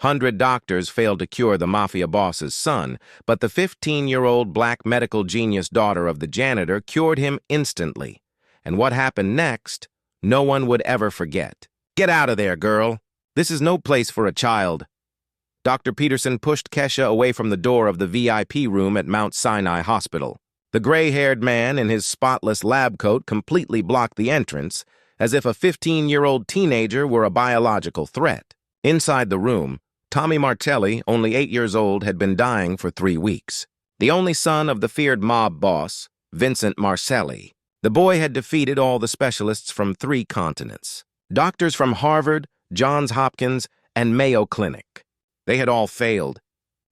100 doctors failed to cure the Mafia Boss's son, but the 15-year-old black medical genius daughter of the janitor cured him instantly. And what happened next, no one would ever forget. "Get out of there, girl. This is no place for a child." Dr. Peterson pushed Kesha away from the door of the VIP room at Mount Sinai Hospital. The gray-haired man in his spotless lab coat completely blocked the entrance, as if a 15-year-old teenager were a biological threat. Inside the room, Tommy Martelli, only 8 years old, had been dying for 3 weeks. The only son of the feared mob boss, Vincent Marcelli. The boy had defeated all the specialists from 3 continents. Doctors from Harvard, Johns Hopkins, and Mayo Clinic. They had all failed.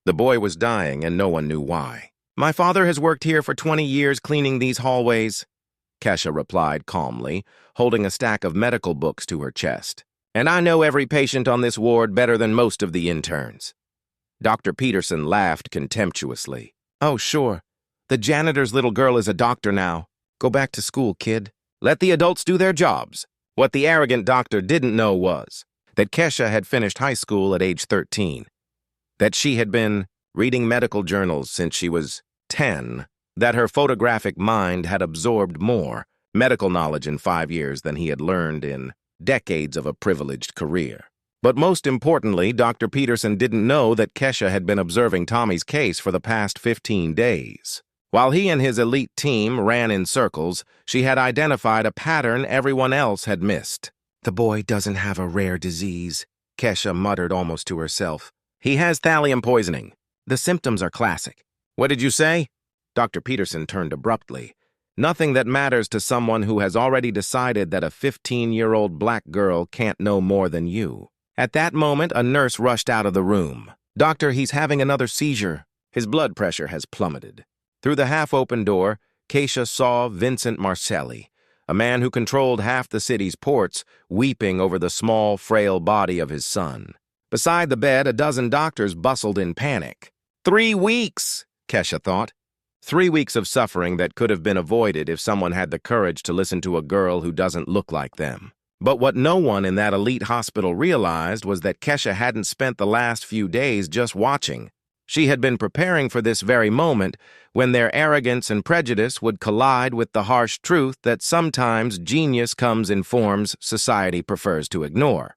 The boy was dying, and no one knew why. "My father has worked here for 20 years cleaning these hallways," Kesha replied calmly, holding a stack of medical books to her chest. "And I know every patient on this ward better than most of the interns." Dr. Peterson laughed contemptuously. "Oh, sure. The janitor's little girl is a doctor now. Go back to school, kid. Let the adults do their jobs." What the arrogant doctor didn't know was that Kesha had finished high school at age 13, that she had been reading medical journals since she was 10, that her photographic mind had absorbed more medical knowledge in 5 years than he had learned in decades of a privileged career. But most importantly, Dr. Peterson didn't know that Kesha had been observing Tommy's case for the past 15 days. While he and his elite team ran in circles, she had identified a pattern everyone else had missed. "The boy doesn't have a rare disease," Kesha muttered almost to herself. "He has thallium poisoning. The symptoms are classic." "What did you say?" Dr. Peterson turned abruptly. Nothing that matters to someone who has already decided that a 15-year-old black girl can't know more than you. At that moment, a nurse rushed out of the room. "Doctor, he's having another seizure. His blood pressure has plummeted." Through the half-open door, Kesha saw Vincent Marcelli, a man who controlled half the city's ports, weeping over the small, frail body of his son. Beside the bed, a dozen doctors bustled in panic. 3 weeks, Kesha thought. 3 weeks of suffering that could have been avoided if someone had the courage to listen to a girl who doesn't look like them. But what no one in that elite hospital realized was that Kesha hadn't spent the last few days just watching. She had been preparing for this very moment when their arrogance and prejudice would collide with the harsh truth that sometimes genius comes in forms society prefers to ignore.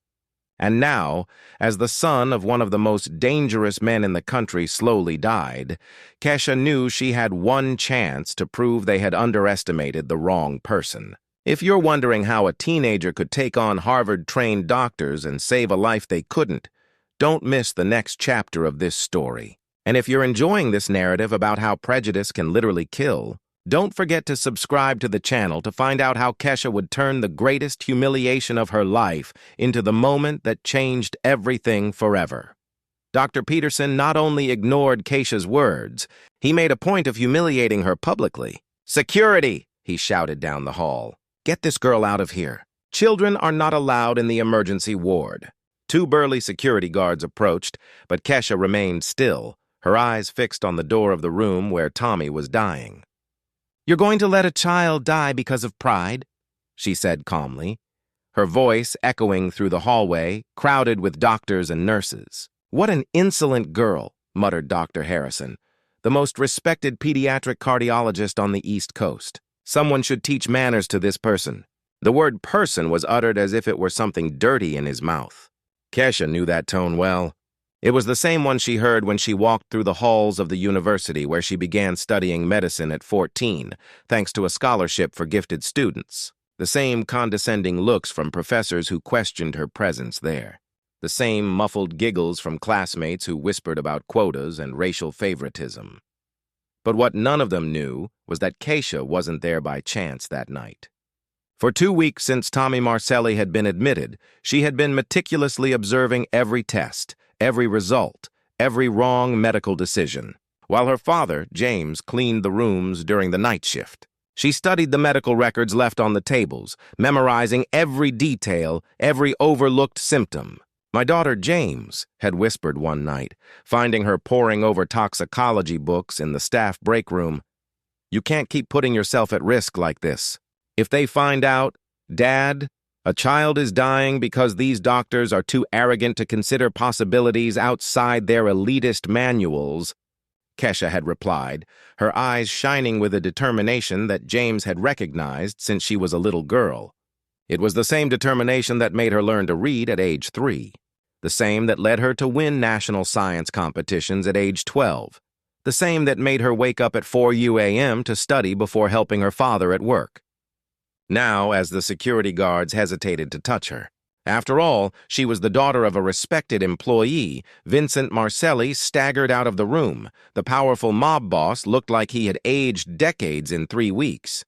And now, as the son of one of the most dangerous men in the country slowly died, Kesha knew she had one chance to prove they had underestimated the wrong person. If you're wondering how a teenager could take on Harvard-trained doctors and save a life they couldn't, don't miss the next chapter of this story. And if you're enjoying this narrative about how prejudice can literally kill, don't forget to subscribe to the channel to find out how Kesha would turn the greatest humiliation of her life into the moment that changed everything forever. Dr. Peterson not only ignored Kesha's words, he made a point of humiliating her publicly. "Security!" he shouted down the hall. "Get this girl out of here. Children are not allowed in the emergency ward." 2 burly security guards approached, but Kesha remained still, her eyes fixed on the door of the room where Tommy was dying. "You're going to let a child die because of pride?" she said calmly, her voice echoing through the hallway, crowded with doctors and nurses. "What an insolent girl," muttered Dr. Harrison, the most respected pediatric cardiologist on the East Coast. "Someone should teach manners to this person." The word person was uttered as if it were something dirty in his mouth. Kesha knew that tone well. It was the same one she heard when she walked through the halls of the university where she began studying medicine at 14, thanks to a scholarship for gifted students. The same condescending looks from professors who questioned her presence there. The same muffled giggles from classmates who whispered about quotas and racial favoritism. But what none of them knew was that Kesha wasn't there by chance that night. For 2 weeks since Tommy Marcelli had been admitted, she had been meticulously observing every test, every result, every wrong medical decision, while her father, James, cleaned the rooms during the night shift. She studied the medical records left on the tables, memorizing every detail, every overlooked symptom. "My daughter, James," had whispered one night, finding her poring over toxicology books in the staff break room. "You can't keep putting yourself at risk like this. If they find out, Dad, A child is dying because these doctors are too arrogant to consider possibilities outside their elitist manuals, Kesha had replied, her eyes shining with a determination that James had recognized since she was a little girl. It was the same determination that made her learn to read at age 3, the same that led her to win national science competitions at age 12, the same that made her wake up at 4 a.m. to study before helping her father at work. Now, as the security guards hesitated to touch her. After all, she was the daughter of a respected employee. Vincent Marcelli staggered out of the room. The powerful mob boss looked like he had aged decades in 3 weeks.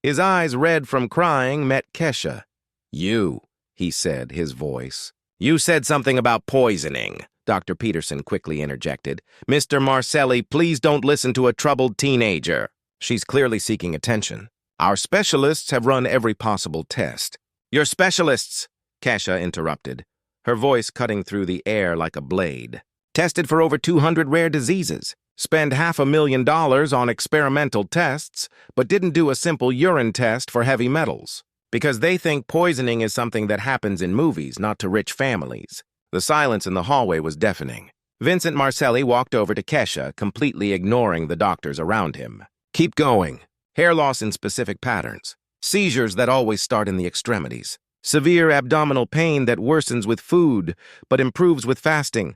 His eyes, red from crying, met Kesha. "You," he said, his voice. "You said something about poisoning," Dr. Peterson quickly interjected. "Mr. Marcelli, please don't listen to a troubled teenager. She's clearly seeking attention. Our specialists have run every possible test." "Your specialists," Kesha interrupted, her voice cutting through the air like a blade. "Tested for over 200 rare diseases, spend $500,000 on experimental tests, but didn't do a simple urine test for heavy metals, because they think poisoning is something that happens in movies, not to rich families." The silence in the hallway was deafening. Vincent Marcelli walked over to Kesha, completely ignoring the doctors around him. "Keep going. Hair loss in specific patterns. Seizures that always start in the extremities. Severe abdominal pain that worsens with food, but improves with fasting,"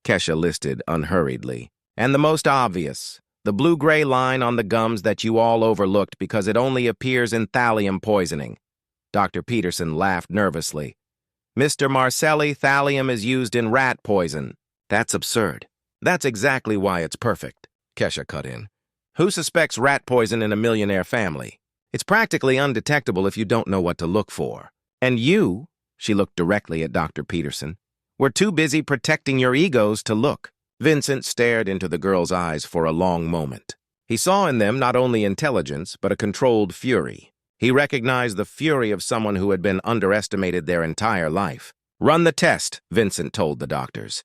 Kesha listed unhurriedly. "And the most obvious, the blue-gray line on the gums that you all overlooked because it only appears in thallium poisoning." Dr. Peterson laughed nervously. "Mr. Marcelli, thallium is used in rat poison." "That's absurd." "That's exactly why it's perfect," Kesha cut in. "Who suspects rat poison in a millionaire family? It's practically undetectable if you don't know what to look for. And you," she looked directly at Dr. Peterson, "were too busy protecting your egos to look." Vincent stared into the girl's eyes for a long moment. He saw in them not only intelligence, but a controlled fury. He recognized the fury of someone who had been underestimated their entire life. "Run the test," Vincent told the doctors.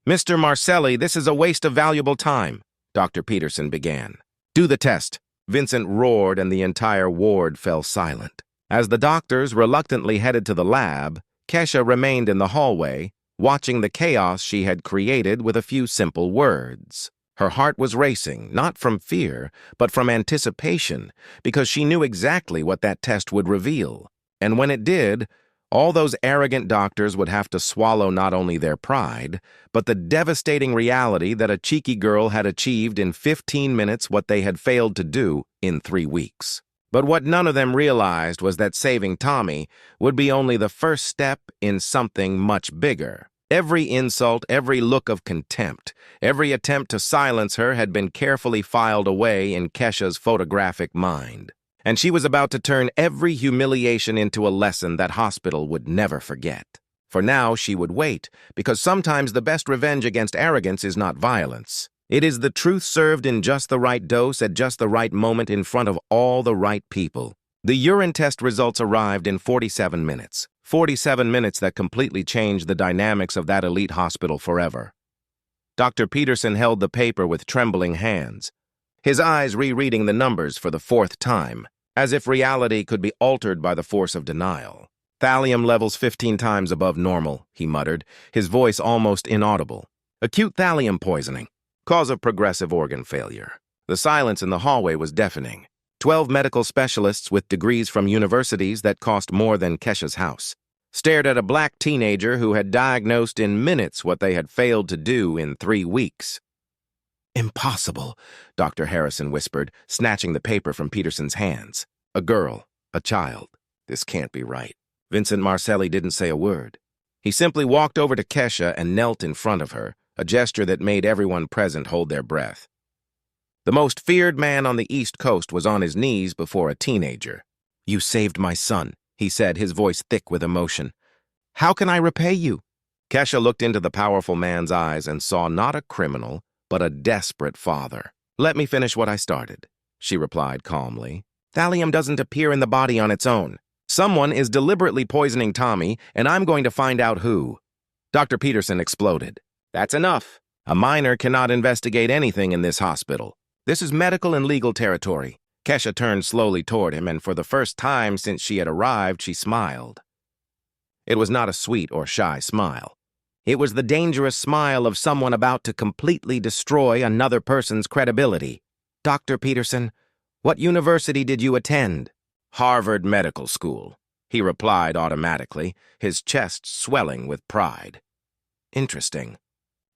"Mr. Marcelli, this is a waste of valuable time," Dr. Peterson began. "Do the test," Vincent roared, and the entire ward fell silent. As the doctors reluctantly headed to the lab, Kesha remained in the hallway, watching the chaos she had created with a few simple words. Her heart was racing, not from fear, but from anticipation, because she knew exactly what that test would reveal. And when it did, all those arrogant doctors would have to swallow not only their pride, but the devastating reality that a cheeky girl had achieved in 15 minutes what they had failed to do in 3 weeks. But what none of them realized was that saving Tommy would be only the first step in something much bigger. Every insult, every look of contempt, every attempt to silence her had been carefully filed away in Kesha's photographic mind. And she was about to turn every humiliation into a lesson that hospital would never forget. For now, she would wait, because sometimes the best revenge against arrogance is not violence. It is the truth served in just the right dose at just the right moment in front of all the right people. The urine test results arrived in 47 minutes. 47 minutes that completely changed the dynamics of that elite hospital forever. Dr. Peterson held the paper with trembling hands, his eyes rereading the numbers for the 4th time, as if reality could be altered by the force of denial. "Thallium levels 15 times above normal," he muttered, his voice almost inaudible. "Acute thallium poisoning. Cause of progressive organ failure." The silence in the hallway was deafening. 12 medical specialists with degrees from universities that cost more than Kesha's house stared at a black teenager who had diagnosed in minutes what they had failed to do in 3 weeks. "Impossible," Dr. Harrison whispered, snatching the paper from Peterson's hands. "A girl, a child. This can't be right." Vincent Marcelli didn't say a word. He simply walked over to Kesha and knelt in front of her, a gesture that made everyone present hold their breath. The most feared man on the East Coast was on his knees before a teenager. "You saved my son," he said, his voice thick with emotion. "How can I repay you?" Kesha looked into the powerful man's eyes and saw not a criminal, but a desperate father. "Let me finish what I started," she replied calmly. "Thallium doesn't appear in the body on its own. Someone is deliberately poisoning Tommy, and I'm going to find out who." Dr. Peterson exploded. "That's enough. A minor cannot investigate anything in this hospital. This is medical and legal territory." Kesha turned slowly toward him, and for the first time since she had arrived, she smiled. It was not a sweet or shy smile. It was the dangerous smile of someone about to completely destroy another person's credibility. "Dr. Peterson, what university did you attend?" "Harvard Medical School," he replied automatically, his chest swelling with pride. "Interesting.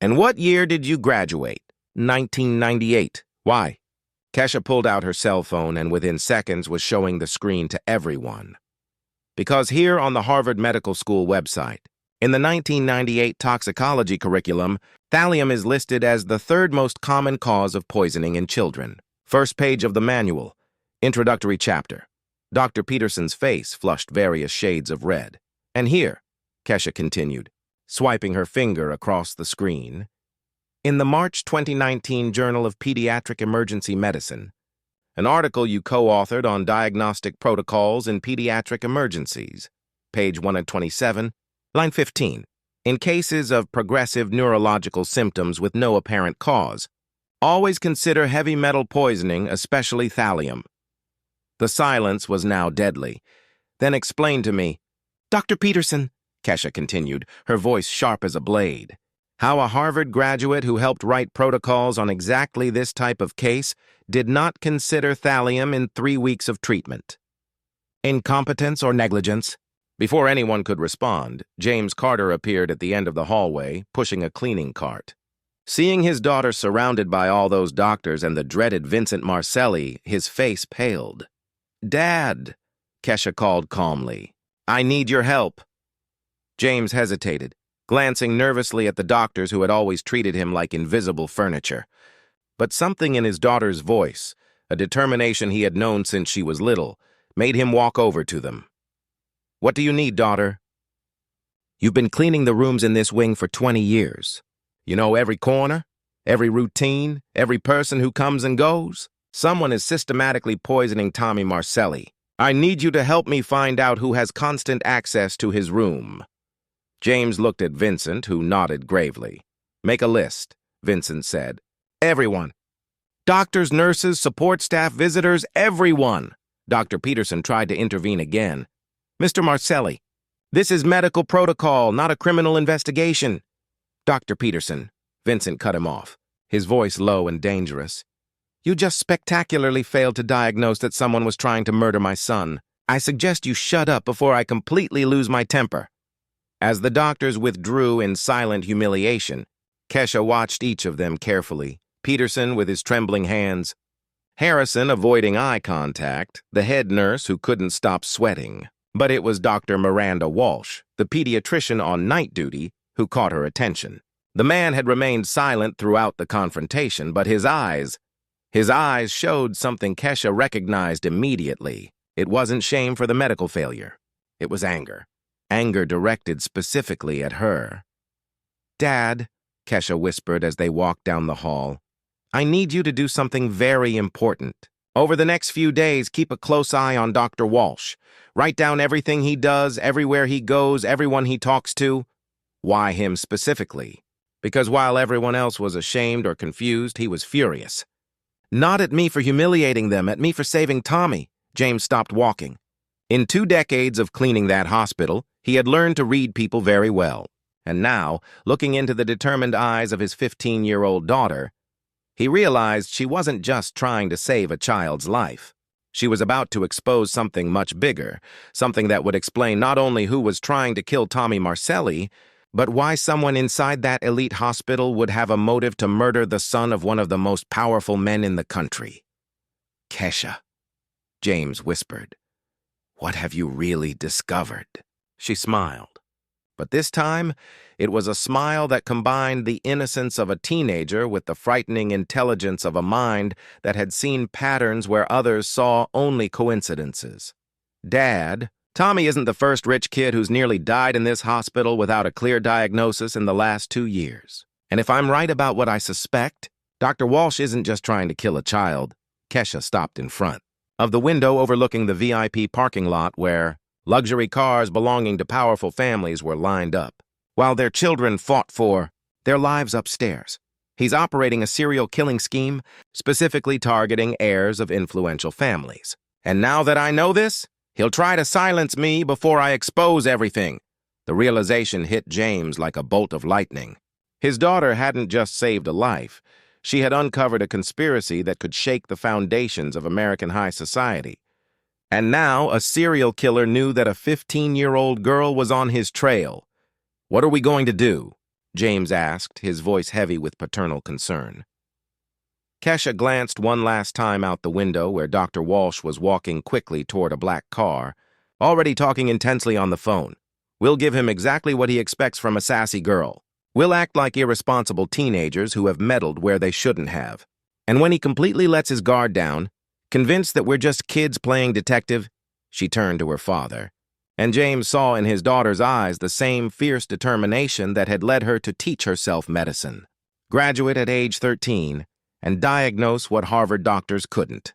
And what year did you graduate?" 1998. "Why?" Kesha pulled out her cell phone and within seconds was showing the screen to everyone. "Because here on the Harvard Medical School website, in the 1998 toxicology curriculum, thallium is listed as the third most common cause of poisoning in children. First page of the manual, introductory chapter." Dr. Peterson's face flushed various shades of red. "And here," Kesha continued, swiping her finger across the screen, "in the March 2019 Journal of Pediatric Emergency Medicine, an article you co-authored on diagnostic protocols in pediatric emergencies, page 127, line 15. In cases of progressive neurological symptoms with no apparent cause, always consider heavy metal poisoning, especially thallium." The silence was now deadly. "Then explain to me." "Dr. Peterson," Kesha continued, her voice sharp as a blade, "how a Harvard graduate who helped write protocols on exactly this type of case did not consider thallium in 3 weeks of treatment. Incompetence or negligence?" Before anyone could respond, James Carter appeared at the end of the hallway, pushing a cleaning cart. Seeing his daughter surrounded by all those doctors and the dreaded Vincent Marcelli, his face paled. "Dad," Kesha called calmly, "I need your help." James hesitated, glancing nervously at the doctors who had always treated him like invisible furniture. But something in his daughter's voice, a determination he had known since she was little, made him walk over to them. "What do you need, daughter?" "You've been cleaning the rooms in this wing for 20 years. You know every corner, every routine, every person who comes and goes. Someone is systematically poisoning Tommy Marcelli. I need you to help me find out who has constant access to his room." James looked at Vincent, who nodded gravely. "Make a list," Vincent said. "Everyone. Doctors, nurses, support staff, visitors, everyone." Dr. Peterson tried to intervene again. "Mr. Marcelli, this is medical protocol, not a criminal investigation." "Dr. Peterson," Vincent cut him off, his voice low and dangerous. "You just spectacularly failed to diagnose that someone was trying to murder my son. I suggest you shut up before I completely lose my temper." As the doctors withdrew in silent humiliation, Kesha watched each of them carefully, Peterson with his trembling hands, Harrison avoiding eye contact, the head nurse who couldn't stop sweating. But it was Dr. Miranda Walsh, the pediatrician on night duty, who caught her attention. The man had remained silent throughout the confrontation, but his eyes showed something Kesha recognized immediately. It wasn't shame for the medical failure. It was anger. Anger directed specifically at her. "Dad," Kesha whispered as they walked down the hall, "I need you to do something very important. Over the next few days, keep a close eye on Dr. Walsh. Write down everything he does, everywhere he goes, everyone he talks to." Why him specifically? Because while everyone else was ashamed or confused, he was furious. "Not at me for humiliating them, at me for saving Tommy." James stopped walking. In 2 decades of cleaning that hospital, he had learned to read people very well. And now, looking into the determined eyes of his 15-year-old daughter, he realized she wasn't just trying to save a child's life. She was about to expose something much bigger, something that would explain not only who was trying to kill Tommy Marcelli, but why someone inside that elite hospital would have a motive to murder the son of one of the most powerful men in the country. "Kesha," James whispered, "what have you really discovered?" She smiled. But this time, it was a smile that combined the innocence of a teenager with the frightening intelligence of a mind that had seen patterns where others saw only coincidences. "Dad, Tommy isn't the first rich kid who's nearly died in this hospital without a clear diagnosis in the last 2 years. And if I'm right about what I suspect, Dr. Walsh isn't just trying to kill a child." Kesha stopped in front of the window overlooking the VIP parking lot where luxury cars belonging to powerful families were lined up, while their children fought for their lives upstairs. He's operating a serial killing scheme, specifically targeting heirs of influential families. And now that I know this, he'll try to silence me before I expose everything. The realization hit James like a bolt of lightning. His daughter hadn't just saved a life. She had uncovered a conspiracy that could shake the foundations of American high society. And now a serial killer knew that a 15-year-old girl was on his trail. "What are we going to do?" James asked, his voice heavy with paternal concern. Kesha glanced one last time out the window where Dr. Walsh was walking quickly toward a black car, already talking intensely on the phone. "We'll give him exactly what he expects from a sassy girl. We'll act like irresponsible teenagers who have meddled where they shouldn't have. And when he completely lets his guard down, convinced that we're just kids playing detective," she turned to her father. And James saw in his daughter's eyes the same fierce determination that had led her to teach herself medicine. Graduate at age 13, and diagnose what Harvard doctors couldn't.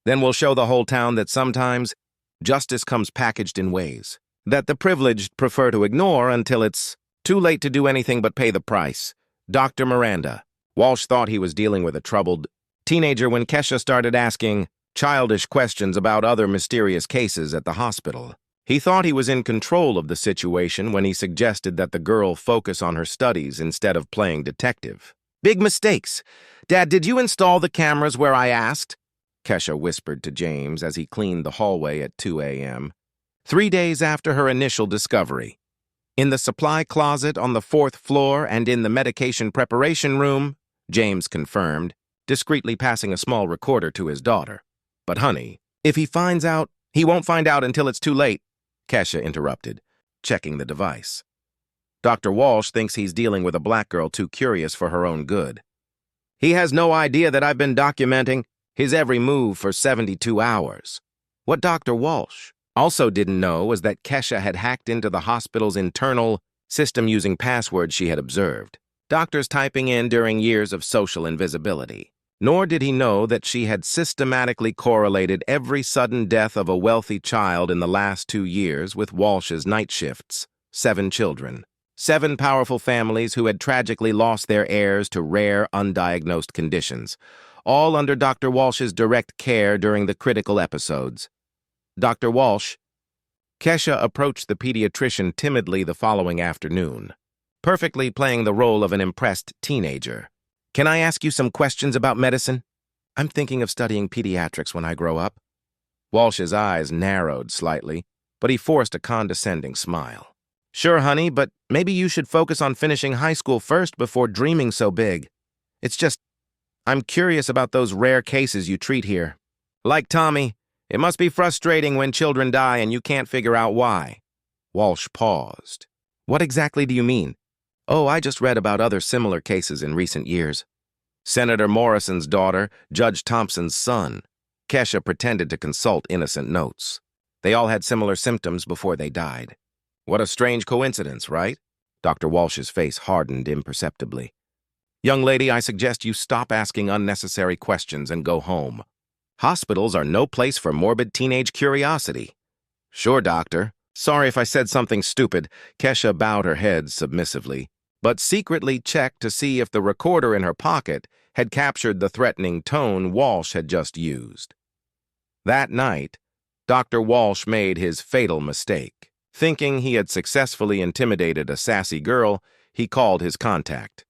"Then we'll show the whole town that sometimes justice comes packaged in ways that the privileged prefer to ignore until it's too late to do anything but pay the price." Dr. Miranda. Walsh thought he was dealing with a troubled teenager when Kesha started asking childish questions about other mysterious cases at the hospital. He thought he was in control of the situation when he suggested that the girl focus on her studies instead of playing detective. "Big mistakes. Dad, did you install the cameras where I asked?" Kesha whispered to James as he cleaned the hallway at 2 a.m. 3 days after her initial discovery. "In the supply closet on the 4th floor and in the medication preparation room," James confirmed, discreetly passing a small recorder to his daughter. "But honey, if he finds out, he won't find out until it's too late," Kesha interrupted, checking the device. "Dr. Walsh thinks he's dealing with a black girl too curious for her own good. He has no idea that I've been documenting his every move for 72 hours. What Dr. Walsh also didn't know was that Kesha had hacked into the hospital's internal system using passwords she had observed, doctors typing in during years of social invisibility. Nor did he know that she had systematically correlated every sudden death of a wealthy child in the last 2 years with Walsh's night shifts. 7 children. 7 powerful families who had tragically lost their heirs to rare, undiagnosed conditions, all under Dr. Walsh's direct care during the critical episodes. Dr. Walsh. Kesha approached the pediatrician timidly the following afternoon, perfectly playing the role of an impressed teenager. "Can I ask you some questions about medicine? I'm thinking of studying pediatrics when I grow up." Walsh's eyes narrowed slightly, but he forced a condescending smile. "Sure, honey, but maybe you should focus on finishing high school first before dreaming so big. It's just, I'm curious about those rare cases you treat here. Like Tommy, it must be frustrating when children die and you can't figure out why." Walsh paused. "What exactly do you mean?" "Oh, I just read about other similar cases in recent years. Senator Morrison's daughter, Judge Thompson's son." Kesha pretended to consult innocent notes. "They all had similar symptoms before they died." "What a strange coincidence, right?" Dr. Walsh's face hardened imperceptibly. "Young lady, I suggest you stop asking unnecessary questions and go home. Hospitals are no place for morbid teenage curiosity." "Sure, doctor. Sorry if I said something stupid." Kesha bowed her head submissively, but secretly checked to see if the recorder in her pocket had captured the threatening tone Walsh had just used. That night, Dr. Walsh made his fatal mistake. Thinking he had successfully intimidated a sassy girl, he called his contact.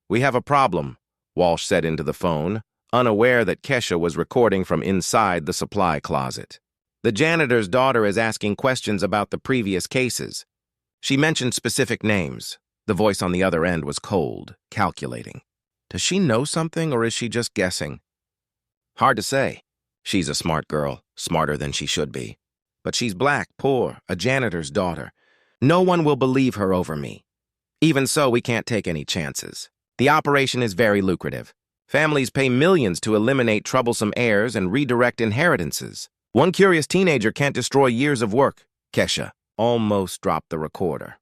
"We have a problem," Walsh said into the phone, unaware that Kesha was recording from inside the supply closet. "The janitor's daughter is asking questions about the previous cases. She mentioned specific names." The voice on the other end was cold, calculating. "Does she know something, or is she just guessing?" "Hard to say. She's a smart girl, smarter than she should be. But she's black, poor, a janitor's daughter. No one will believe her over me. Even so, we can't take any chances. The operation is very lucrative. Families pay millions to eliminate troublesome heirs and redirect inheritances. One curious teenager can't destroy years of work." Kesha almost dropped the recorder.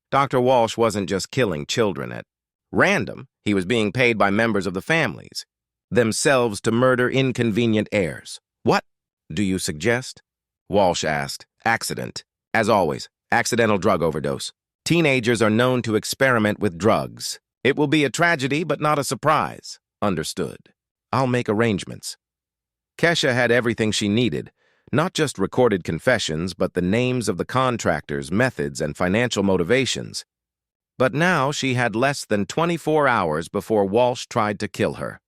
Dr. Walsh wasn't just killing children at random. He was being paid by members of the families themselves to murder inconvenient heirs. "What do you suggest?" Walsh asked. "Accident. As always, accidental drug overdose. Teenagers are known to experiment with drugs. It will be a tragedy, but not a surprise." "Understood. I'll make arrangements." Kesha had everything she needed. Not just recorded confessions, but the names of the contractors, methods, and financial motivations. But now she had less than 24 hours before Walsh tried to kill her.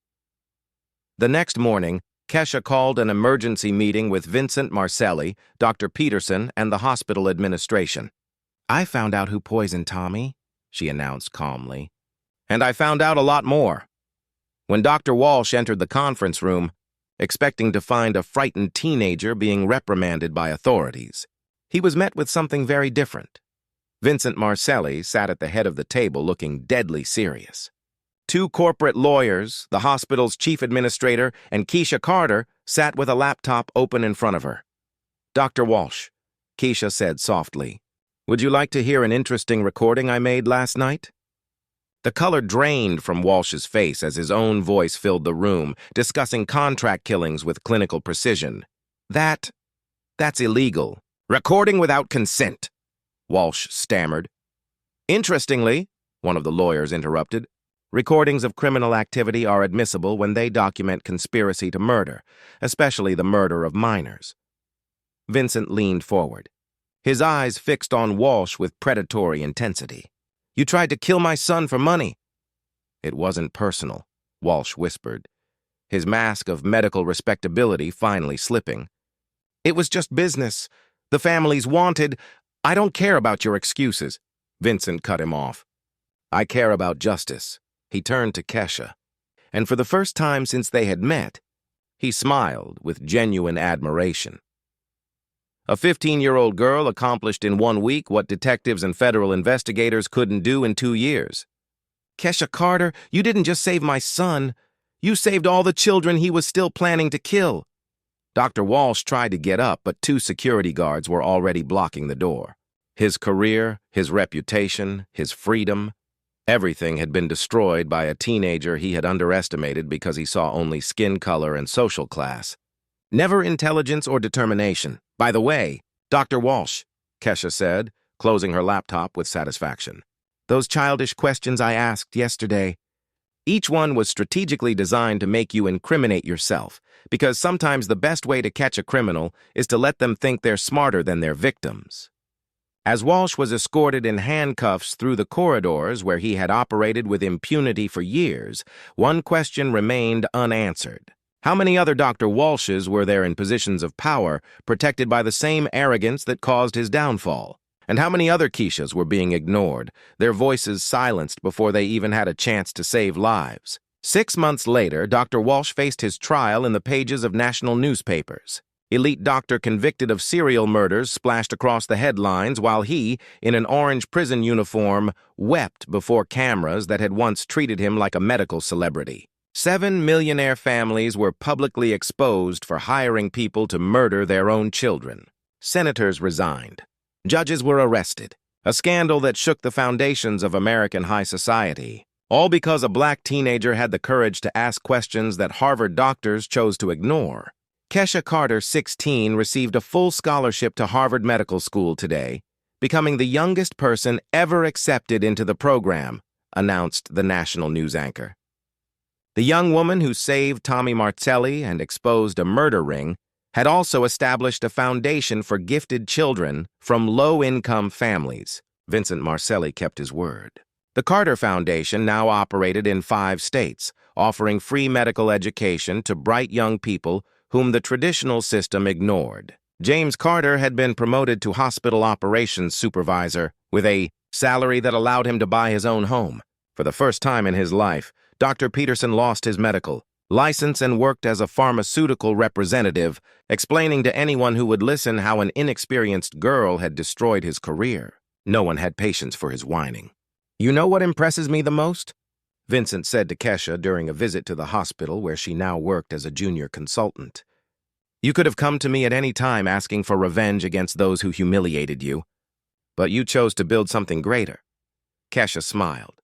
The next morning, Kesha called an emergency meeting with Vincent Marcelli, Dr. Peterson, and the hospital administration. "I found out who poisoned Tommy," she announced calmly. "And I found out a lot more." When Dr. Walsh entered the conference room, expecting to find a frightened teenager being reprimanded by authorities, he was met with something very different. Vincent Marcelli sat at the head of the table looking deadly serious. Two corporate lawyers, the hospital's chief administrator, and Keisha Carter sat with a laptop open in front of her. "Dr. Walsh," Keisha said softly, "would you like to hear an interesting recording I made last night?" The color drained from Walsh's face as his own voice filled the room, discussing contract killings with clinical precision. That's illegal. Recording without consent," Walsh stammered. "Interestingly," one of the lawyers interrupted, "recordings of criminal activity are admissible when they document conspiracy to murder, especially the murder of minors." Vincent leaned forward, his eyes fixed on Walsh with predatory intensity. "You tried to kill my son for money." "It wasn't personal," Walsh whispered, his mask of medical respectability finally slipping. "It was just business. The family's wanted. I don't care about your excuses." Vincent cut him off. "I care about justice." He turned to Kesha, and for the first time since they had met, he smiled with genuine admiration. A 15-year-old girl accomplished in 1 week what detectives and federal investigators couldn't do in 2 years. "Kesha Carter, you didn't just save my son. You saved all the children he was still planning to kill." Dr. Walsh tried to get up, but 2 security guards were already blocking the door. His career, his reputation, his freedom, everything had been destroyed by a teenager he had underestimated because he saw only skin color and social class. Never intelligence or determination. "By the way, Dr. Walsh," Kesha said, closing her laptop with satisfaction, "those childish questions I asked yesterday, each one was strategically designed to make you incriminate yourself, because sometimes the best way to catch a criminal is to let them think they're smarter than their victims." As Walsh was escorted in handcuffs through the corridors where he had operated with impunity for years, one question remained unanswered. How many other Dr. Walshes were there in positions of power, protected by the same arrogance that caused his downfall? And how many other Keishas were being ignored, their voices silenced before they even had a chance to save lives? 6 months later, Dr. Walsh faced his trial in the pages of national newspapers. Elite doctor convicted of serial murders splashed across the headlines while he, in an orange prison uniform, wept before cameras that had once treated him like a medical celebrity. 7 millionaire families were publicly exposed for hiring people to murder their own children. Senators resigned. Judges were arrested. A scandal that shook the foundations of American high society. All because a black teenager had the courage to ask questions that Harvard doctors chose to ignore. Kesha Carter, 16, received a full scholarship to Harvard Medical School today, becoming the youngest person ever accepted into the program, announced the national news anchor. The young woman who saved Tommy Marcelli and exposed a murder ring had also established a foundation for gifted children from low-income families. Vincent Marcelli kept his word. The Carter Foundation now operated in 5 states, offering free medical education to bright young people whom the traditional system ignored. James Carter had been promoted to hospital operations supervisor with a salary that allowed him to buy his own home. For the first time in his life, Dr. Peterson lost his medical license and worked as a pharmaceutical representative, explaining to anyone who would listen how an inexperienced girl had destroyed his career. No one had patience for his whining. "You know what impresses me the most?" Vincent said to Kesha during a visit to the hospital where she now worked as a junior consultant. "You could have come to me at any time asking for revenge against those who humiliated you, but you chose to build something greater." Kesha smiled,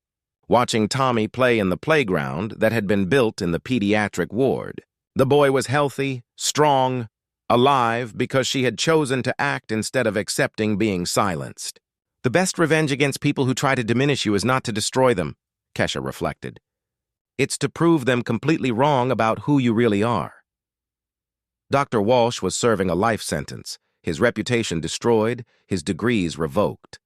watching Tommy play in the playground that had been built in the pediatric ward. The boy was healthy, strong, alive because she had chosen to act instead of accepting being silenced. "The best revenge against people who try to diminish you is not to destroy them," Kesha reflected. "It's to prove them completely wrong about who you really are." Dr. Walsh was serving a life sentence, his reputation destroyed, his degrees revoked.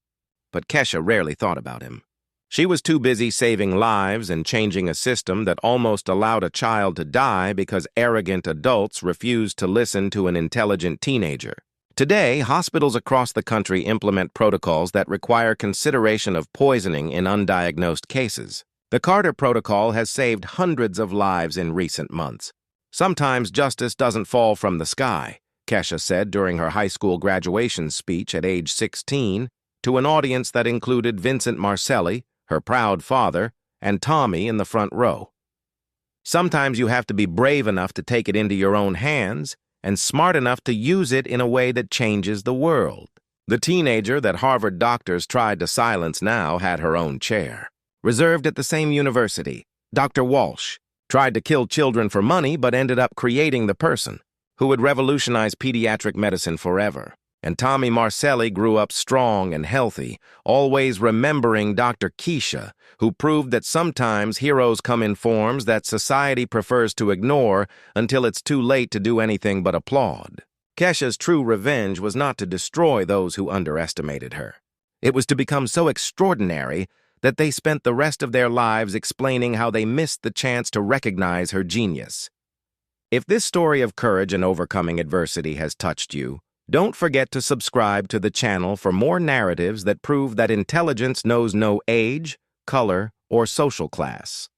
But Kesha rarely thought about him. She was too busy saving lives and changing a system that almost allowed a child to die because arrogant adults refused to listen to an intelligent teenager. Today, hospitals across the country implement protocols that require consideration of poisoning in undiagnosed cases. The Carter Protocol has saved hundreds of lives in recent months. Sometimes justice doesn't fall from the sky, Kesha said during her high school graduation speech at age 16 to an audience that included Vincent Marcelli, her proud father, and Tommy in the front row. Sometimes you have to be brave enough to take it into your own hands and smart enough to use it in a way that changes the world. The teenager that Harvard doctors tried to silence now had her own chair. Reserved at the same university, Dr. Walsh tried to kill children for money but ended up creating the person who would revolutionize pediatric medicine forever. And Tommy Marcelli grew up strong and healthy, always remembering Dr. Keisha, who proved that sometimes heroes come in forms that society prefers to ignore until it's too late to do anything but applaud. Kesha's true revenge was not to destroy those who underestimated her. It was to become so extraordinary that they spent the rest of their lives explaining how they missed the chance to recognize her genius. If this story of courage and overcoming adversity has touched you, don't forget to subscribe to the channel for more narratives that prove that intelligence knows no age, color, or social class.